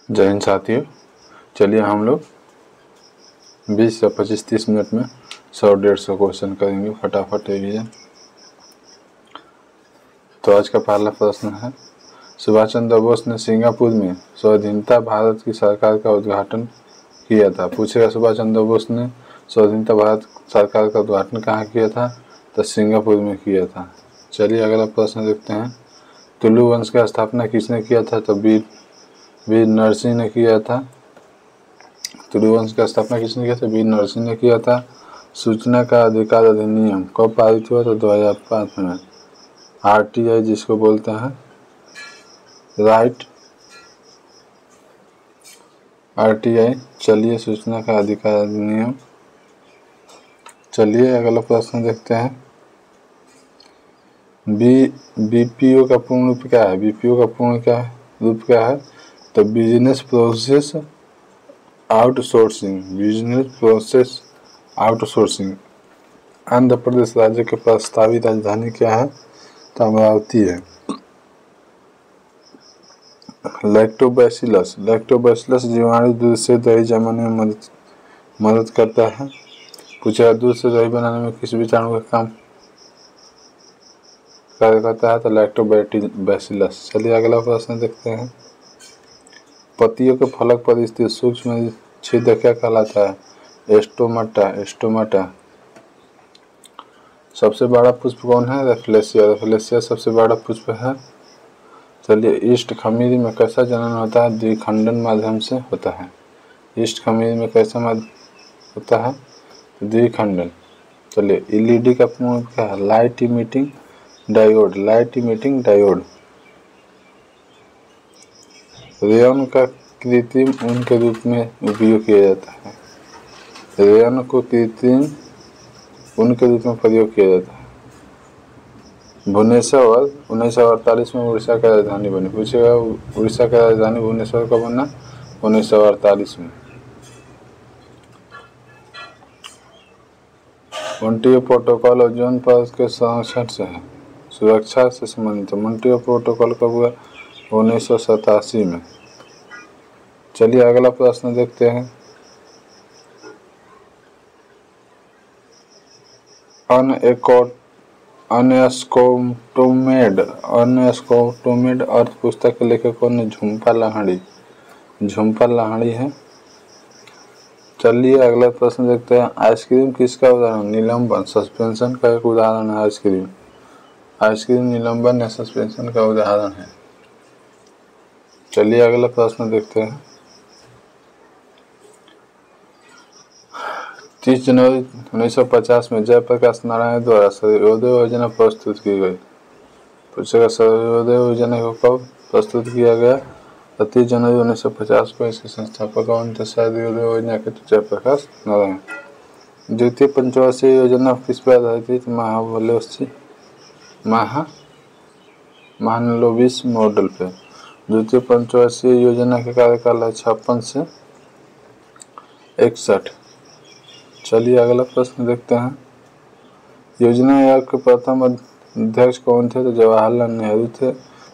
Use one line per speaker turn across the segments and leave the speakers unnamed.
जय हिंद साथियों। चलिए हम लोग 20 से 25-30 मिनट में 100-150 क्वेश्चन करेंगे फटाफट रिवीजन। तो आज का पहला प्रश्न है, सुभाष चंद्र बोस ने सिंगापुर में स्वाधीनता भारत की सरकार का उद्घाटन किया था। पूछेगा सुभाष चंद्र बोस ने स्वाधीनता भारत सरकार का उद्घाटन कहाँ किया था? तो सिंगापुर में किया था। चलिए अगला प्रश्न देखते हैं, तुलु वंश का स्थापना किसने किया था? तो वीर नरसिंह ने किया था। तुलु वंश का स्थापना किसने किया था? वीर नरसिंह ने किया था। सूचना का अधिकार अधिनियम कब पारित हुआ? तो 2005 में। RTI जिसको बोलते हैं राइट RTI। चलिए सूचना का अधिकार अधिनियम। चलिए अगला प्रश्न देखते हैं, BPO का पूर्ण रूप क्या है? BPO का पूर्ण रूप क्या है? तो business process outsourcing. Business process outsourcing. Andhra Pradesh राज्य की प्रस्तावित राजधानी क्या है? तो अमरावती है। लैक्टोबैसिलस जीवाणु दूध से दही जमाने में मदद करता है। पूछा दूध से दही बनाने में किस विषाणु का काम कार्य करता है? तो लैक्टोबैसिलस। चलिए अगला प्रश्न देखते हैं, पत्तियों के फलक पर स्थित सूक्ष्म छिद्र क्या कहलाता है? एस्टोमाटा। सबसे बड़ा पुष्प कौन है? रेफ्लेशिया सबसे बड़ा पुष्प है। चलिए ईस्ट खमीर में कैसा जनन होता है? द्विखंडन माध्यम से होता है। ईस्ट खमीर में कैसा होता है? द्विखंडन। चलिए LED का पूर्ण क्या है? Light emitting diode. रेयन का कृत्रिम ऊन के रूप में उपयोग किया जाता है। रेयन को कृत्रिम ऊन के रूप में प्रयोग किया जाता है। भुवनेश्वर 1948 में उड़ीसा का राजधानी बनी। पूछेगा उड़ीसा का राजधानी भुवनेश्वर कब बना? 1948 में। मॉन्ट्रियल प्रोटोकॉल ओजोन परत के संरक्षण से है, सुरक्षा से संबंधित है। मॉन्ट्रियल प्रोटोकॉल कब हुआ? 1987 में। चलिए अगला प्रश्न देखते हैं, अनएस्कोटोमेड अर्थ पुस्तक के लेखक कौन है? झुम्पा लाहिड़ी है। चलिए अगला प्रश्न देखते हैं, आइसक्रीम किसका उदाहरण? निलंबन सस्पेंशन का एक उदाहरण है। आइसक्रीम निलंबन या सस्पेंशन का उदाहरण है। चलिए अगला प्रश्न देखते हैं, 30 जनवरी 1950 में जयप्रकाश नारायण द्वारा सर्वोदय योजना प्रस्तुत की गई। पूछेगा सर्वोदय योजना को कब प्रस्तुत किया गया? 30 जनवरी 1950 को। इसके संस्थापक कौन थे? सर्वोदय योजना के जयप्रकाश नारायण। द्वितीय पंचवर्षीय योजना किस पर आधारित थी? महालनोबिस मॉडल पे। द्वितीय पंचवर्षीय योजना का कार्यकाल है 56 से 61। चलिए अगला प्रश्न देखते हैं, योजना आयोग के प्रथम अध्यक्ष कौन थे? तो जवाहरलाल नेहरू थे।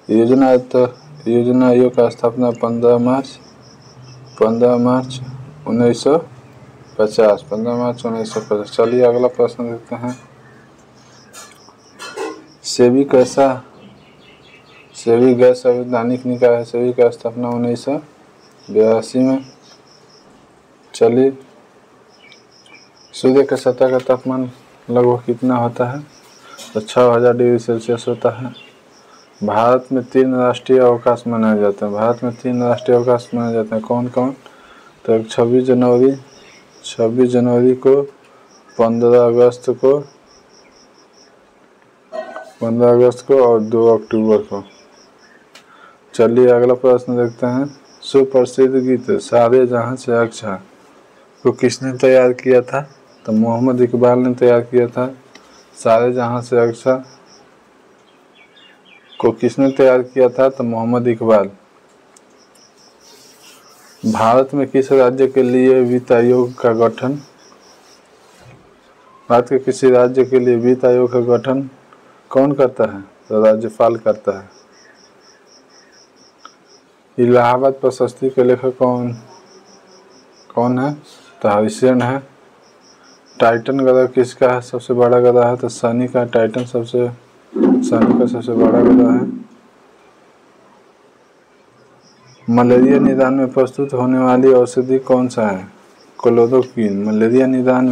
योजना आयोग का स्थापना 15 मार्च 1950। चलिए अगला प्रश्न देखते हैं, सेबी गैर संवैधानिक निकाय है। सेबी का स्थापना 1982 में। चलिए सूर्य के सतह का तापमान लगभग कितना होता है? तो 6000 डिग्री सेल्सियस होता है। भारत में 3 राष्ट्रीय अवकाश मनाए जाते हैं। कौन कौन? तो 26 जनवरी को, 15 अगस्त को और 2 अक्टूबर को। चलिए अगला प्रश्न देखते हैं, सुप्रसिद्ध गीत सारे जहां से अच्छा को किसने तैयार किया था? तो मोहम्मद इकबाल ने तैयार किया था। सारे जहां से अच्छा को किसने तैयार किया था? तो मोहम्मद इकबाल। भारत में किस राज्य के लिए वित्त आयोग का गठन? भारत के किसी राज्य के लिए वित्त आयोग का गठन कौन करता है? तो राज्यपाल करता है। इलाहाबाद प्रशस्ति के लेखक कौन है? तो हरिसेन है। टाइटन गधा किसका है? सबसे बड़ा गधा है तो सनी का। टाइटन सनी का सबसे बड़ा गधा है। मलेरिया निदान में प्रस्तुत होने वाली औषधि कौन सा है? क्लोरोक्विन। मलेरिया निदान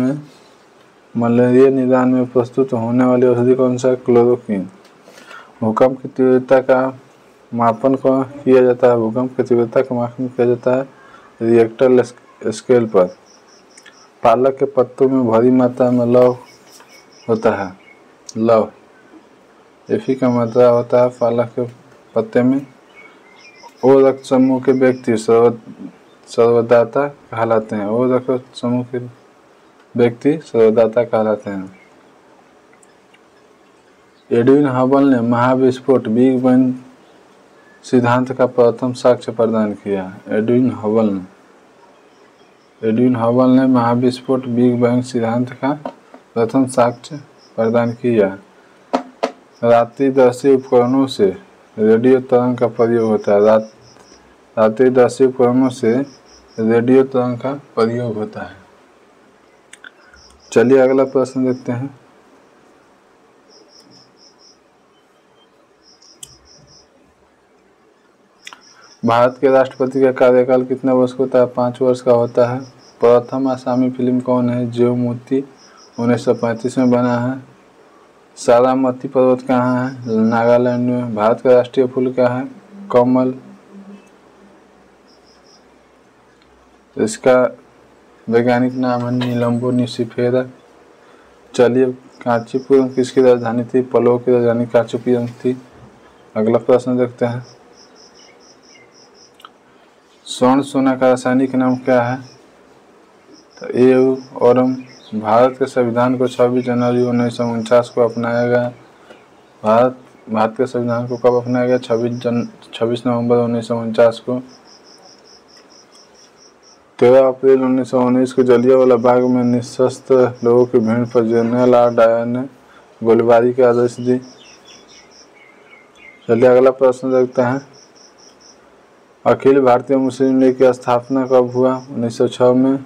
में प्रस्तुत होने वाली औषधि कौन सा है? क्लोरोक्विन। भूकंप की तीव्रता का मापन किया जाता है? भूकंप की तीव्रता का मापन किया जाता है रिएक्टर स्केल पर। पालक के पत्तों में भारी मात्रा में लौह होता है। लौह Fe का मात्रा होता है पालक के पत्ते में। ओ रक्त समूह के व्यक्ति सर्वदाता कहलाते हैं। ओ रक्त समूह के व्यक्ति सर्वदाता कहलाते हैं। एडविन हबल ने महाविस्फोट बिग बैंग सिद्धांत का प्रथम साक्ष्य प्रदान किया। एडविन हबल ने महाविस्फोट बिग बैंग सिद्धांत का प्रथम साक्ष्य प्रदान किया। रात्रिदर्शी उपकरणों से रेडियो तरंग का प्रयोग होता है। रात्रिदर्शी उपकरणों से रेडियो तरंग का प्रयोग होता है। चलिए अगला प्रश्न देखते हैं। भारत के राष्ट्रपति का कार्यकाल कितना वर्ष का होता है? 5 वर्ष का होता है। प्रथम आसामी फिल्म कौन है? जीव मोती 1935 में बना है। सारामती पर्वत कहाँ है? नागालैंड में। भारत का राष्ट्रीय फूल क्या है? कमल। इसका वैज्ञानिक नाम है नीलम्बो निसिफेरा। चलिए कांचीपुरम किसकी राजधानी थी? पल्लव की राजधानी कांचीपुरम थी। अगला प्रश्न देखते हैं। स्वर्ण सोना का रासायनिक नाम क्या है? तो एयू औरम। भारत के संविधान को 26 जनवरी 1949 को अपनाया गया। भारत के संविधान को कब अपनाया गया? 26 नवंबर 1949 को। 13 अप्रैल 1919 को जलियांवाला बाग में निशस्त्र लोगों की भीड़ पर जनरल डायर ने गोलीबारी के आदेश दी। चलिए अगला प्रश्न देखते हैं। अखिल भारतीय मुस्लिम लीग की स्थापना कब हुआ? 1906 में।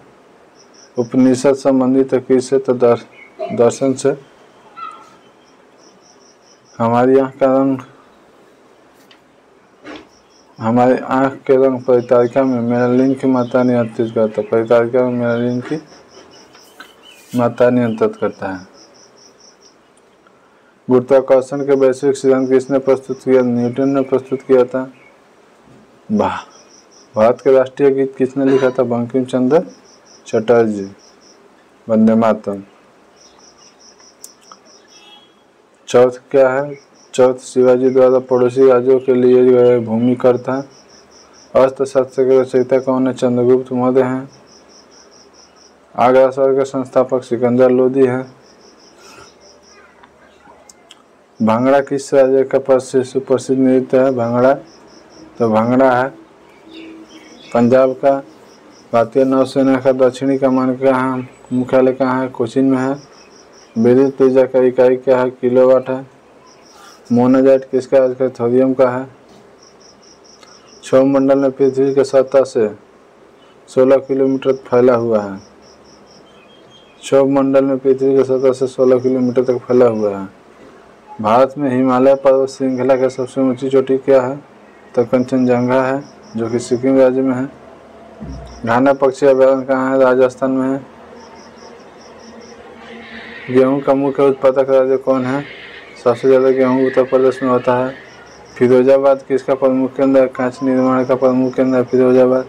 उपनिषद संबंधित है किससे? तो दर्शन से। हमारी आँख के रंग परितारिका में मेलानिन की मात्रा नियंत्रित करता है। परितारिका में मेलानिन की मात्रा नियंत्रित करता है। गुरुत्वाकर्षण के वैश्विक सिद्धांत किसने प्रस्तुत किया? न्यूटन ने प्रस्तुत किया था। भारत के राष्ट्रीय गीत किसने लिखा था? बंकिम चंद्र चटर्जी। वंदे मातरम। चौथ क्या है? चौथ शिवाजी द्वारा पड़ोसी राज्यों के लिए गए भूमि कर था। अर्थशास्त्र के रचयिता कौन है? चंद्रगुप्त मौर्य हैं। आगरा शहर के संस्थापक सिकंदर लोदी हैं। भांगड़ा किस राज्य का सुप्रसिद्ध नृत्य है? भांगड़ा तो भांगड़ा है पंजाब का। भारतीय नौसेना का दक्षिणी कमान कहाँ मुख्यालय कहाँ है? कोचीन में है। विद्युत ऊर्जा का इकाई क्या है? किलोवाट है। मोनाजाइट किसका है? थोरियम का है। क्षौरमंडल में पृथ्वी के सतह से 16 किलोमीटर फैला हुआ है। क्षौरमंडल में पृथ्वी के सतह से 16 किलोमीटर तक फैला हुआ है। भारत में हिमालय पर्वत श्रृंखला की सबसे ऊंची चोटी क्या है? तो कंचनजंगा है जो कि सिक्किम राज्य में है। घाना पक्षी अभयारण्य कहाँ है? राजस्थान में है। गेहूं का मुख्य उत्पादक राज्य कौन है? सबसे ज़्यादा गेहूं उत्तर प्रदेश में होता है। फिरोजाबाद किसका प्रमुख केंद्र है? कांच निर्माण का प्रमुख केंद्र है फिरोजाबाद।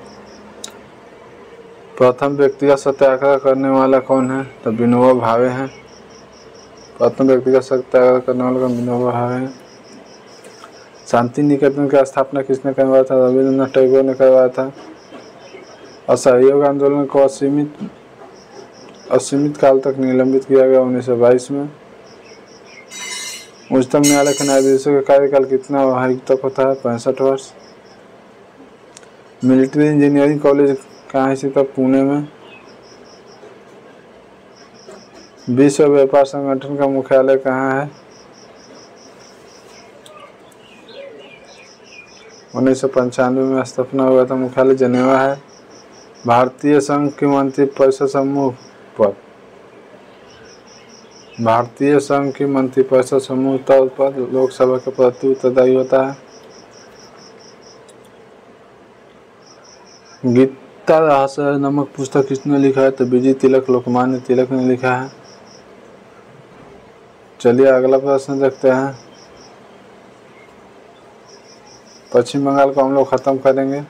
प्रथम व्यक्तिगत सत्याग्रह करने वाला कौन है? तो विनोबा भावे हैं। प्रथम व्यक्तिगत सत्याग्रह करने वाला विनोबा भावे हैं। शांति निकेतन की स्थापना किसने करवाया था? रविंद्रनाथ टैगोर ने करवाया था। असहयोग आंदोलन को असीमित काल तक निलंबित किया गया 1922 में। उच्चतम न्यायालय के न्यायाधीशों का कार्यकाल कितना हाई तक होता है? 65 वर्ष। मिलिट्री इंजीनियरिंग कॉलेज कहाँ स्थित है? पुणे में। विश्व व्यापार संगठन का मुख्यालय कहाँ है? 1995 में स्थापना हुआ था। मुख्यालय जनेवा है। भारतीय संघ की मंत्रिपरिषद समूह पर भारतीय संघ की मंत्रिपरिषद समूह तौर पर लोकसभा के प्रति उत्तरदायी होता है। गीता रहस्य नामक पुस्तक किसने लिखा है? तो बीजी तिलक, लोकमान्य तिलक ने लिखा है। चलिए अगला प्रश्न देखते हैं। पश्चिम बंगाल को हम लोग खत्म करेंगे।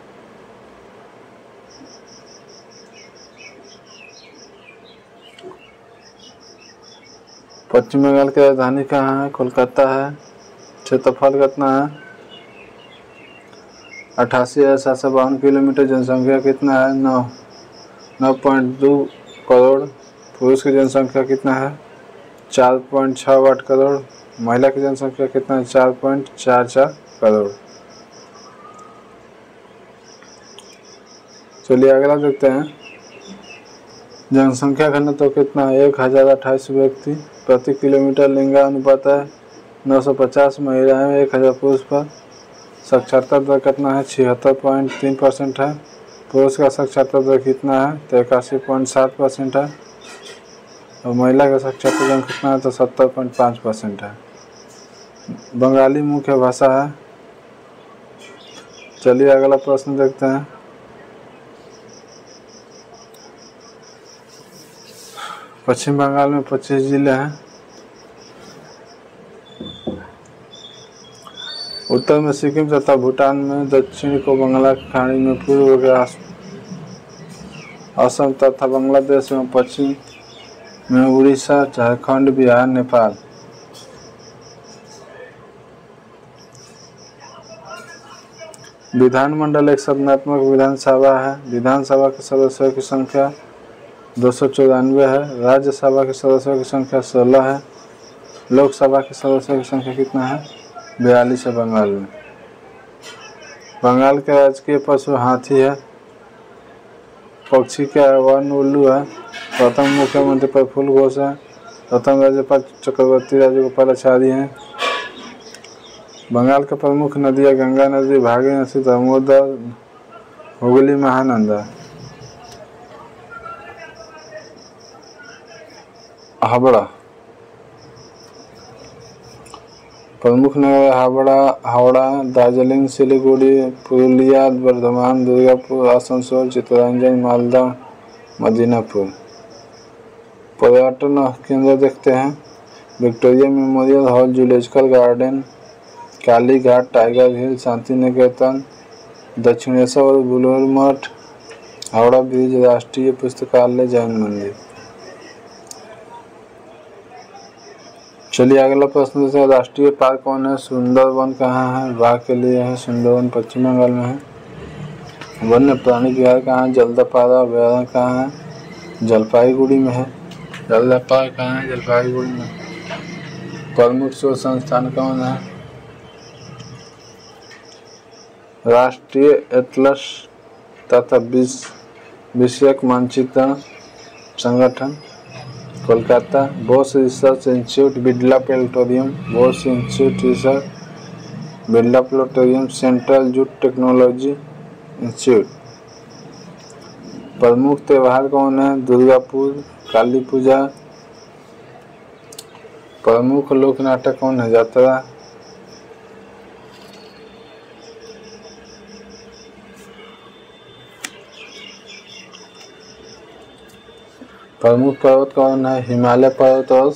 पश्चिम बंगाल की राजधानी कहाँ है? कोलकाता है। क्षेत्रफल कितना है? 88,752 किलोमीटर। जनसंख्या कितना है? 9.2 करोड़। पुरुष की जनसंख्या कितना है? 4.68 करोड़। महिला की जनसंख्या कितना है? 4.44 करोड़। चलिए अगला देखते हैं। जनसंख्या घनत्व कितना है? 1028 व्यक्ति प्रति किलोमीटर। लिंगानुपात है 950 महिलाएं 1000 पुरुष पर। साक्षरता दर कितना है? 76.3% है। पुरुष का साक्षरता दर कितना है? तो 81.7% है। और महिला का साक्षरता दर कितना है? तो 70.5% है। बंगाली मुख्य भाषा है। चलिए अगला प्रश्न देखते हैं। पश्चिम बंगाल में 25 जिले हैं। उत्तर में सिक्किम तथा भूटान में, दक्षिण को बंगाल की खाड़ी में, पूर्व के असम तथा बांग्लादेश में, पश्चिम में उड़ीसा, झारखंड, बिहार, नेपाल। विधानमंडल एक संवैधानिक विधानसभा है। विधानसभा के सदस्यों की संख्या 294 है। राज्यसभा के सदस्यों की संख्या 16 है। लोकसभा के सदस्यों की संख्या कितना है? 42 है बंगाल में। बंगाल का राजकीय पशु हाथी है। पक्षी क्या है? वन उल्लू है। प्रथम मुख्यमंत्री प्रफुल्ल घोष है। प्रथम राज्यपाल चक्रवर्ती राजगोपालाचारी हैं। बंगाल का प्रमुख नदियाँ गंगा नदी, भागीरथी, दामोदर, हुगली, महानंदा। हावड़ा प्रमुख नगर हावड़ा, दार्जिलिंग, सिलीगुड़ी, पुरुलिया, बर्धमान, दुर्गापुर, आसनसोल, चित्तरंजन, मालदा, मदीनापुर। पर्यटन केंद्र देखते हैं। Victoria Memorial Hall, zoological garden, Kalighat, Tiger Hill, Shantiniketan, Dakshineswar, Belur Math, Howrah bridge, राष्ट्रीय पुस्तकालय, जैन मंदिर। चलिए अगला प्रश्न से। राष्ट्रीय पार्क कौन है? सुंदरवन कहाँ है? बाघ के लिए है। सुंदरवन पश्चिम बंगाल में है। वन्य प्राणी विहार कहाँ है? जल्दापारा अभयारण्य कहाँ है? जलपाईगुड़ी में है। जल्दापारा कहाँ है? जलपाईगुड़ी में। प्रमुख शोध संस्थान कौन है? राष्ट्रीय एटलस तथा विषयक मानचित्रण संगठन, Kolkata. Bose research institute, Birla planetarium, Bose institute research, Birla planetarium, central jute technology institute. प्रमुख त्यौहार कौन है? दुर्गापुर, काली पूजा। प्रमुख लोक नाटक कौन है? यात्रा। प्रमुख पर्वत कौन है? हिमालय पर्वत और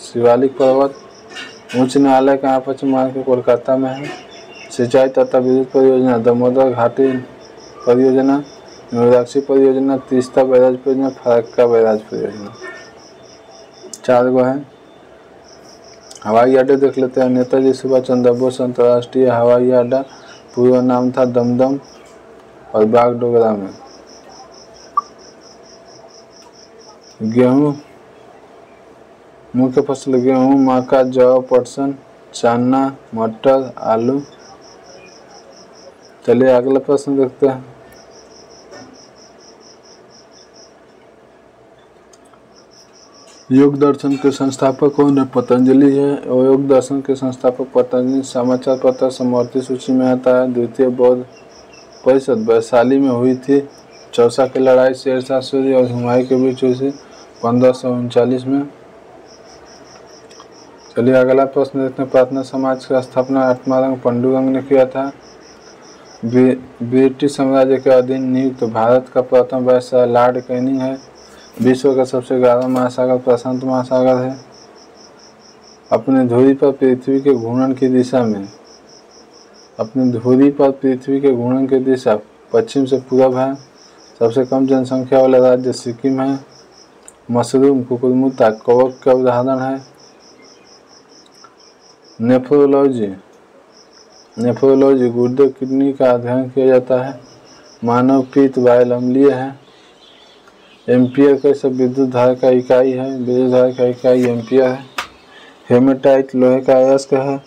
शिवालिक पर्वत। उच्च न्यायालय कहाँ? पश्चिम बंगाल के कोलकाता में है। सिंचाई तथा विद्युत परियोजना, दामोदर घाटी परियोजना, मीनाक्षी परियोजना, तीस्ता बैराज परियोजना, फरक्का बैराज परियोजना। 4 गो है। हवाई अड्डे देख लेते हैं। नेताजी सुभाष चंद्र बोस अंतर्राष्ट्रीय हवाई अड्डा, पूर्व नाम था दमदम और बागडोगरा में। गेहूँ मुख्य फसल गेहूँ, मक्का, जौ, पटसन, चना, मटर, आलू। चलिए अगला प्रश्न देखते हैं। योग दर्शन के संस्थापक कौन है? पतंजलि है। और योग दर्शन के संस्थापक पतंजलि समाचार पत्र समवर्ती सूची में आता है। द्वितीय बौद्ध परिषद वैशाली में हुई थी। चौसा की लड़ाई शेरशाह सूरी और हुमायूं के बीच हुई थी 1539 में। चलिए अगला प्रश्न देखते हैं। प्रार्थना समाज की स्थापना आत्माराम पंडुरंग ने किया था। ब्रिटिश साम्राज्य के अधीन नियुक्त भारत का प्रथम वायसराय लॉर्ड कैनिंग है। विश्व का सबसे गहरा महासागर प्रशांत महासागर है। अपनी धुरी पर पृथ्वी के घूर्णन की दिशा पश्चिम से पूरब है। सबसे कम जनसंख्या वाला राज्य सिक्किम है। मशरूम कुकुरमुत्ता कवक का उदाहरण है। नेफ्रोलॉजी गुर्दे किडनी का अध्ययन किया जाता है। मानव पित्त वायु अम्लीय है। एम्पियर कैसे विद्युत धारा का इकाई है? विद्युत धारा का इकाई एम्पियर है। हेमेटाइट लोहे का अयस्क है।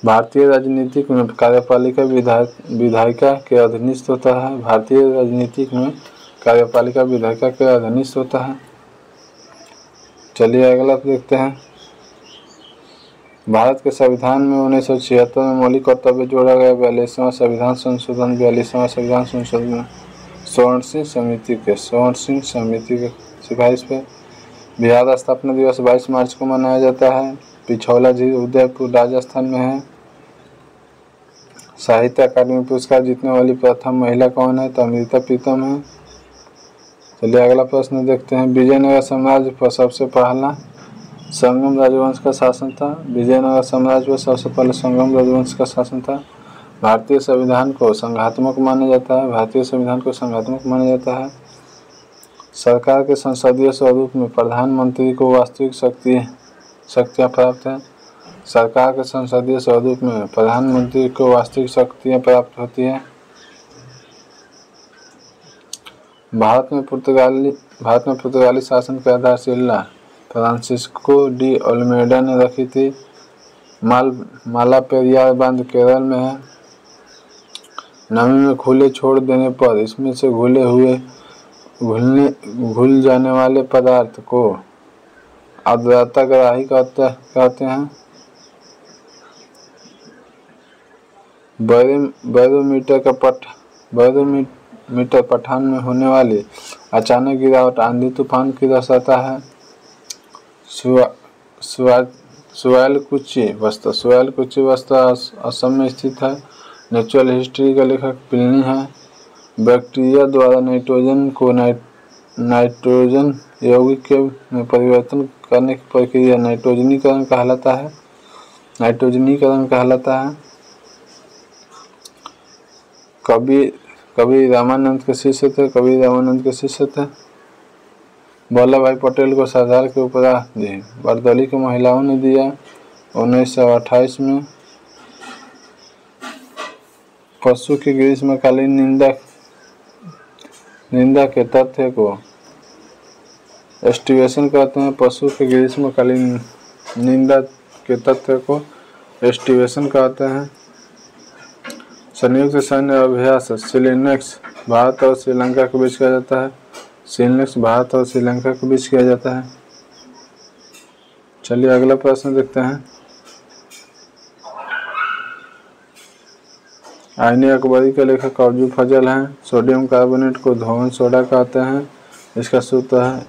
भारतीय राजनीतिक में कार्यपालिका विधायिका के अधीनस्थ होता है। भारतीय राजनीतिक में कार्यपालिका विधायिका के अधीनस्थ होता है। चलिए अगला देखते हैं। भारत के संविधान में 1976 में मौलिक कर्तव्य जोड़ा गया। 42वां संविधान संशोधन 42वां संविधान संशोधन स्वर्ण सिंह समिति के सिफारिश पर बिहार स्थापना दिवस 22 मार्च को मनाया जाता है। पिछौला झील उदयपुर राजस्थान में है। साहित्य अकादमी पुरस्कार जीतने वाली प्रथम महिला कौन है? तो अमृता प्रीतम है। चलिए अगला प्रश्न देखते हैं। विजयनगर साम्राज्य पर सबसे पहला संगम राजवंश का शासन था। विजयनगर साम्राज्य पर सबसे पहले संगम राजवंश का शासन था। भारतीय संविधान को संघात्मक माना जाता है। सरकार के संसदीय स्वरूप में प्रधानमंत्री को वास्तविक शक्तियाँ प्राप्त हैं। सरकार के संसदीय स्वरूप में प्रधानमंत्री को वास्तविक शक्तियाँ प्राप्त होती हैं। भारत में पुर्तगाली शासन की आधारशिला फ्रांसिस्को डी ओल्मेडा ने रखी थी। माला पेरियार बांध केरल में है। नमी में खुले छोड़ देने पर इसमें से घुल जाने वाले पदार्थ को आर्द्रताग्राही कहते हैं। बैरोमीटर पठान में होने वाली अचानक गिरावट आंधी तूफान की दर्शाता है। सुआलकुची वस्तु असम में स्थित है। नेचुरल हिस्ट्री का लेखक प्लिनी है। बैक्टीरिया द्वारा नाइट्रोजन को नाइट्रोजन यौगिक में परिवर्तन करने की प्रक्रिया नाइट्रोजनीकरण कहलाता है। कवि रामानंद के शिष्य थे। वल्लभ भाई पटेल को सरदार के उपहार दिए। बरदौली की महिलाओं ने दिया 1928 में। पशु की ग्रीष्मकालीन निंदा के तथ्य को एस्टिवेशन कहते हैं। पशु की ग्रीष्मकालीन निंदा के तथ्य को एस्टिवेशन कहते हैं। संयुक्त सैन्य अभ्यास सिलेक्स भारत और श्रीलंका के बीच किया जाता है। चलिए अगला प्रश्न देखते हैं। आईने अकबरी के लेखक अब्दुल फजल हैं। सोडियम कार्बोनेट को धोवन सोडा कहते हैं। इसका सूत्र है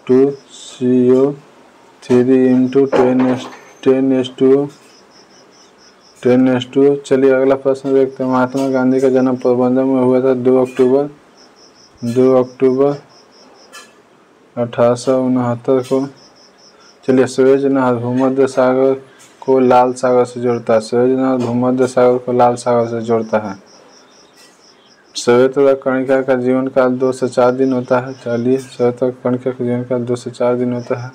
Na2CO3 10S2। चलिए अगला प्रश्न देखते हैं। महात्मा गांधी का जन्म पोरबंदर में हुआ था 2 अक्टूबर 1869 को। चलिए सुएज नहर भूमध्य सागर को लाल सागर से जोड़ता है। सुएज नहर भूमध्य सागर को लाल सागर से जोड़ता है। श्वेतरक्त कणिका का जीवन काल 2 से 4 दिन होता है। चलिए श्वेतरक्त कणिका का जीवन काल 2 से 4 दिन होता है।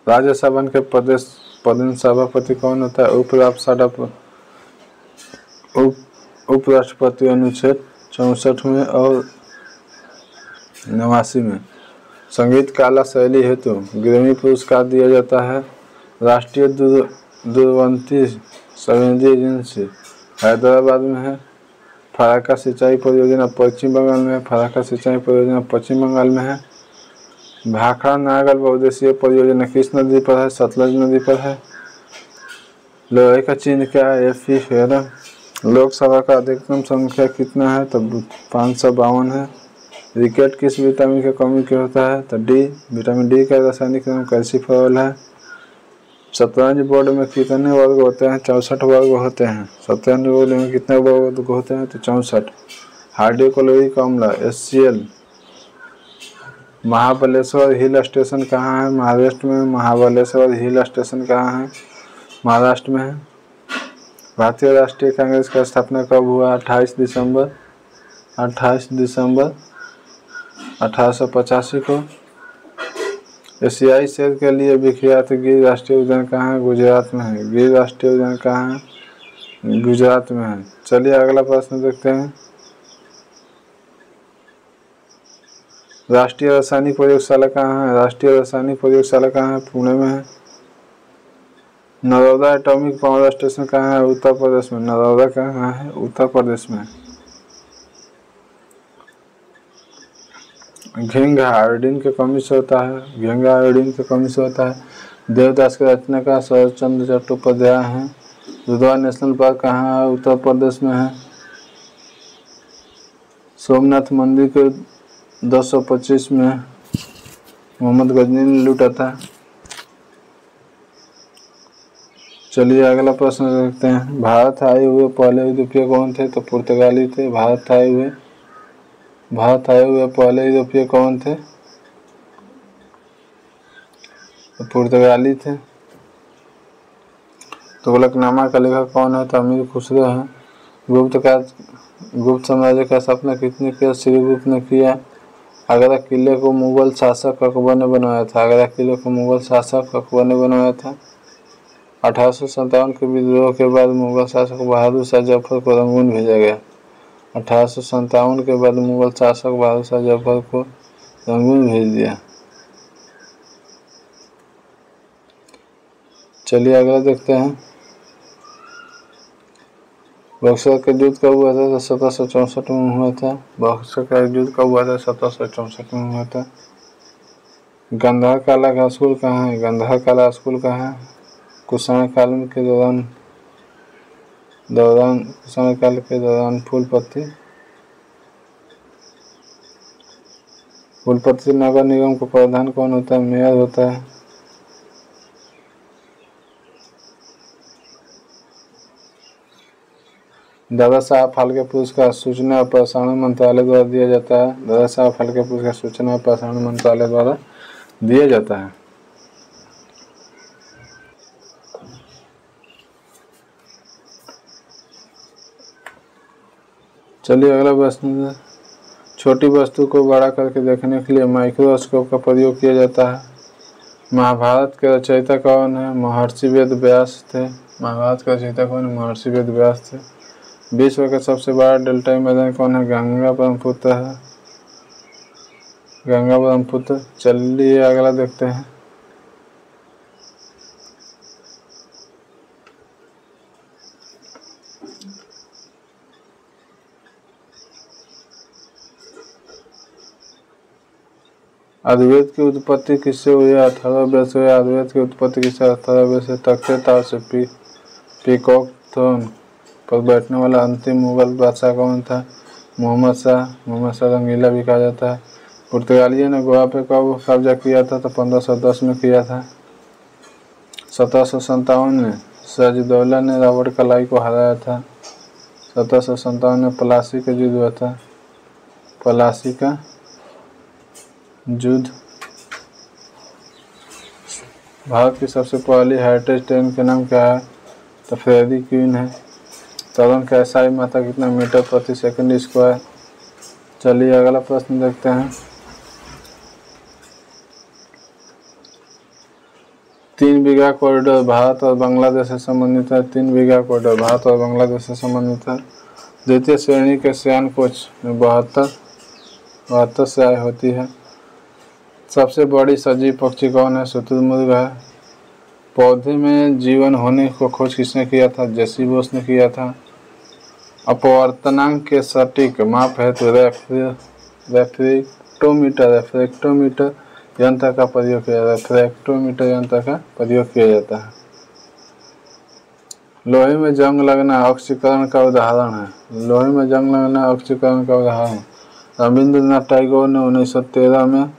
राज्यसभा के प्रदेश सभापति कौन होता है? उपराष्ट्रपति अनुच्छेद 64 में और 89 में। संगीत कला शैली हेतु ग्रैमी पुरस्कार दिया जाता है। राष्ट्रीय दूरवंती संवेदी एजेंसी हैदराबाद में है। फराक्का सिंचाई परियोजना पश्चिम बंगाल में है। फराक्का सिंचाई परियोजना पश्चिम बंगाल में है। भाखड़ा नागर बहुउद्देशीय परियोजना किस नदी पर है? सतलज नदी पर है। लोहे का चिन्ह क्या है? Fe। लोकसभा का अधिकतम संख्या कितना है? तो 552 है। रिकेट किस विटामिन की कमी के होता है? तो डी। विटामिन डी का रासायनिक नाम कैल्सीफेरॉल है। शतरंज बोर्ड में कितने वर्ग होते हैं? 64 वर्ग होते हैं। शतरंज बोर्ड में कितने वर्ग होते हैं? तो 64। हाइड्रोक्लोरिक अम्ल HCl। महाबलेश्वर हिल स्टेशन कहाँ है? महाराष्ट्र में। महाबलेश्वर हिल स्टेशन कहाँ है? महाराष्ट्र में है। भारतीय राष्ट्रीय कांग्रेस का स्थापना कब हुआ? 28 दिसंबर 1885 को। एशियाई शेर के लिए विख्यात गिर राष्ट्रीय उद्यान कहाँ है? गुजरात में है। गिर राष्ट्रीय उद्यान कहाँ है? गुजरात में है। चलिए अगला प्रश्न देखते हैं। राष्ट्रीय रासायनिक प्रयोगशाला कहाँ है? राष्ट्रीय रासायनिक प्रयोगशाला कहाँ है? पुणे में है। नरोदा एटॉमिक पावर स्टेशन कहाँ है? उत्तर प्रदेश में। नरोदा कहाँ है? उत्तर प्रदेश में। घिंघा आयोडीन की कमी से होता है। घिंघा आयोडीन की कमी से होता है। देवदास के रचनाकार शरत चंद्र चट्टोपाध्याय हैं। दुधवा नेशनल पार्क कहाँ है? उत्तर प्रदेश में है। सोमनाथ मंदिर के 225 में मोहम्मद गजनी ने लूटा था। चलिए अगला प्रश्न देखते हैं। भारत आए हुए पहले यूरोपीय कौन थे? तो पुर्तगाली थे। भारत आए हुए पहले यूरोपीय कौन थे? तो पुर्तगाली थे। तुगलकनामा का लेखक कौन है? तो अमीर खुसरो है। गुप्त साम्राज्य का स्थापना किसने किया? श्रीगुप्त ने किया। आगरा किले को मुगल शासक अकबर ने बनवाया था। आगरा किले को मुगल शासक अकबर ने बनवाया था। 1857 के विद्रोह के बाद मुगल शासक बहादुर शाह जफर को रंगून भेजा गया। 1857 के बाद मुगल शासक बहादुर शाह जफर को रंगून भेज दिया। चलिए अगला देखते हैं। बक्सर का युद्ध कब हुआ था? तो 1764 में हुआ था। बक्सर का युद्ध कब हुआ था? 1764 में हुआ था। गंधर काला का स्कूल कहाँ है? गंधर काला स्कूल कहाँ है? कुषाण काल के दौरान फूलपत्ती नगर निगम का प्रधान कौन होता है? मेयर होता है। दादा साहब फाल्के पुरस्कार सूचना और प्रसारण मंत्रालय द्वारा दिया जाता है। दादा साहब फाल्के पुरस्कार सूचना और प्रसारण मंत्रालय द्वारा दिया जाता है। चलिए अगला प्रश्न। छोटी वस्तु को बड़ा करके देखने के लिए माइक्रोस्कोप का प्रयोग किया जाता है। महाभारत के रचयिता कौन है? महर्षि वेद व्यास थे। महाभारत के रचयिता कौन है? महर्षि वेद व्यास थे। विश्व का सबसे बड़ा डेल्टाई मैदान कौन है? गंगा ब्रह्मपुत्र है। गंगा ब्रह्मपुत्र। चलिए अगला देखते हैं। अद्वैत की उत्पत्ति किससे हुई? अथर्ववेद से। अद्वैत की उत्पत्ति किससे? अथर्ववेद से। तख्ते ताज से। पीकॉक थ्रोन पर बैठने वाला अंतिम मुगल बादशाह कौन था? मोहम्मद शाह रंगीला भी कहा जाता है। पुर्तगालियों ने गोवा पे कब कब्जा किया था? तो 1510 में किया था। 1757 में सिराजुद्दौला ने रॉबर्ट क्लाइव को हराया था। 1757 में प्लासी का युद्ध हुआ था। प्लासी का युद्ध। भारत की सबसे पहली हेरिटेज ट्रेन के नाम क्या है? तो फेरी क्वीन है। तरंग का एसआई मात्रा कितना मीटर प्रति सेकंड स्क्वायर? चलिए अगला प्रश्न देखते हैं। 3 बीघा कॉरिडोर भारत और बांग्लादेश से संबंधित है। 3 बीघा कॉरिडोर भारत और बांग्लादेश से संबंधित है। द्वितीय श्रेणी के शयन कोच में 72 से होती है। सबसे बड़ी सजीव पक्षी कौन है? शुतुरमुर्ग है। पौधे में जीवन होने को खोज किसने किया था? जेसी बोस ने किया था। अपवर्तनांक के सटीक माप हेतु रेफ्रेक्टोमीटर यंत्र का प्रयोग किया जाता है। लोहे में जंग लगना ऑक्सीकरण का उदाहरण है। रविंद्रनाथ टैगोर ने 1913 में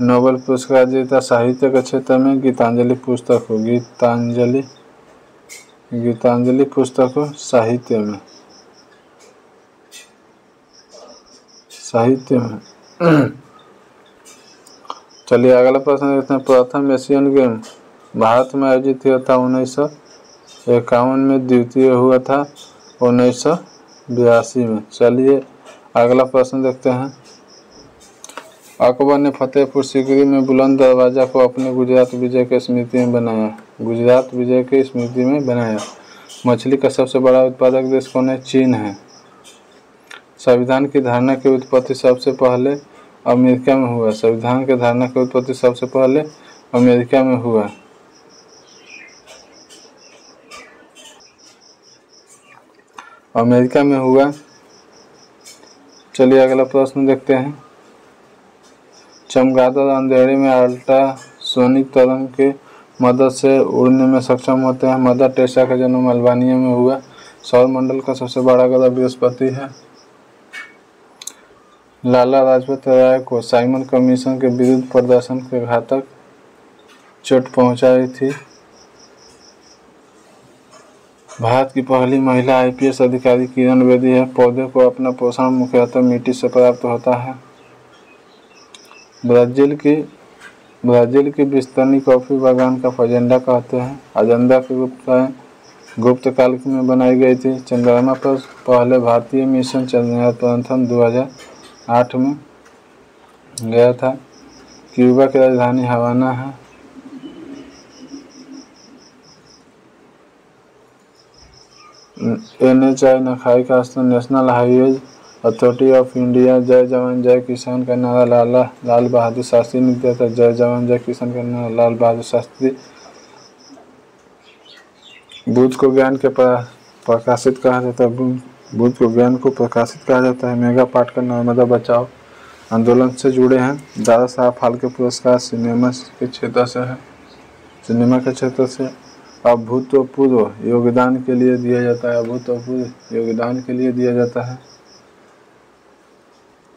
नोबेल पुरस्कार जीता। साहित्य के क्षेत्र में गीतांजलि पुस्तक हो साहित्य में चलिए अगला प्रश्न देखते हैं। प्रथम एशियन गेम भारत में आयोजित हुआ था 1951 में, द्वितीय हुआ था 1982 में। चलिए अगला प्रश्न देखते हैं। अकबर ने फतेहपुर सीकरी में बुलंद दरवाजा को अपने गुजरात विजय की स्मृति में बनाया। मछली का सबसे बड़ा उत्पादक देश कौन है? चीन है। संविधान की धारणा की उत्पत्ति सबसे पहले अमेरिका में हुआ। अमेरिका में हुआ। चलिए अगला प्रश्न देखते हैं। चमगादड़ अंधेरे में अल्ट्रासोनिक तरंग के मदद से उड़ने में सक्षम होते हैं। मदर टेरेसा का जन्म अल्बानिया में हुआ। सौरमंडल का सबसे बड़ा ग्रह बृहस्पति है। लाला लाजपत राय को साइमन कमीशन के विरुद्ध प्रदर्शन के घातक चोट पहुंचाई थी। भारत की पहली महिला IPS अधिकारी किरण बेदी है। पौधे को अपना पोषण मुख्यतः मिट्टी से प्राप्त होता है। ब्राजील की बिस्तनी कॉफी बागान का फजेंडा कहते हैं। अजंता की गुप्त काल में बनाई गई थी। चंद्रमा पर पहले भारतीय मिशन चंद्रयान प्रथम 2008 में गया था। क्यूबा की राजधानी हवाना है। NHI नखाई का स्थान national highways authority of India. जय जवान जय किसान का नारा लाल बहादुर शास्त्री ने दिया था। जय जवान जय किसान का नारा लाल बहादुर शास्त्री। बुद्ध को ज्ञान के प्रकाशित कहा जाता है। मेगा पाटकर नर्मदा बचाओ आंदोलन से जुड़े हैं। दादा साहब फाल्के पुरस्कार सिनेमा के क्षेत्र से अभूतपूर्व योगदान के लिए दिया जाता है।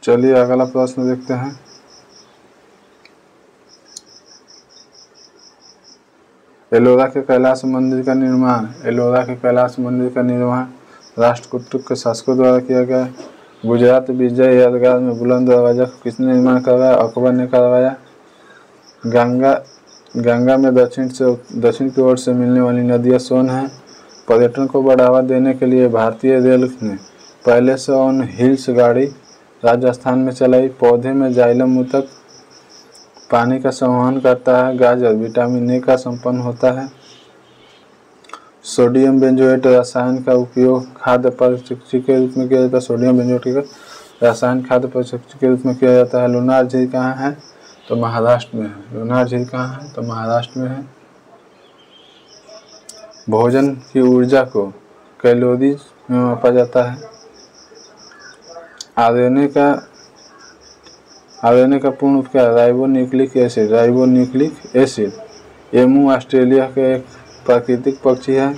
चलिए अगला प्रश्न देखते हैं। एलोरा के कैलाश मंदिर का निर्माण राष्ट्रकूट के शासकों द्वारा किया गया। गुजरात विजय यादगार में बुलंद दरवाजा को किसने निर्माण करवाया? अकबर ने करवाया। गंगा में दक्षिण की ओर से मिलने वाली नदियां सोन है। पर्यटन को बढ़ावा देने के लिए भारतीय रेल ने पहले से ऑन हिल्स गाड़ी राजस्थान में चलाई। पौधे में जाइलम ऊतक पानी का संवहन करता है। गाजर विटामिन ए का संपन्न होता है। सोडियम बेंजोएट रसायन का उपयोग खाद्य परिशिष्ट के रूप में किया जाता है। सोडियम बेंजोएट का रसायन खाद्य परिशिष्ट के रूप में किया जाता है। लोनार झील कहाँ है? तो महाराष्ट्र में है। भोजन की ऊर्जा को कैलोरीज में मापा जाता है। आरएनए का पूर्ण उपकार राइबोन्यूक्लिक एसिड। एमू ऑस्ट्रेलिया का एक प्राकृतिक पक्षी है।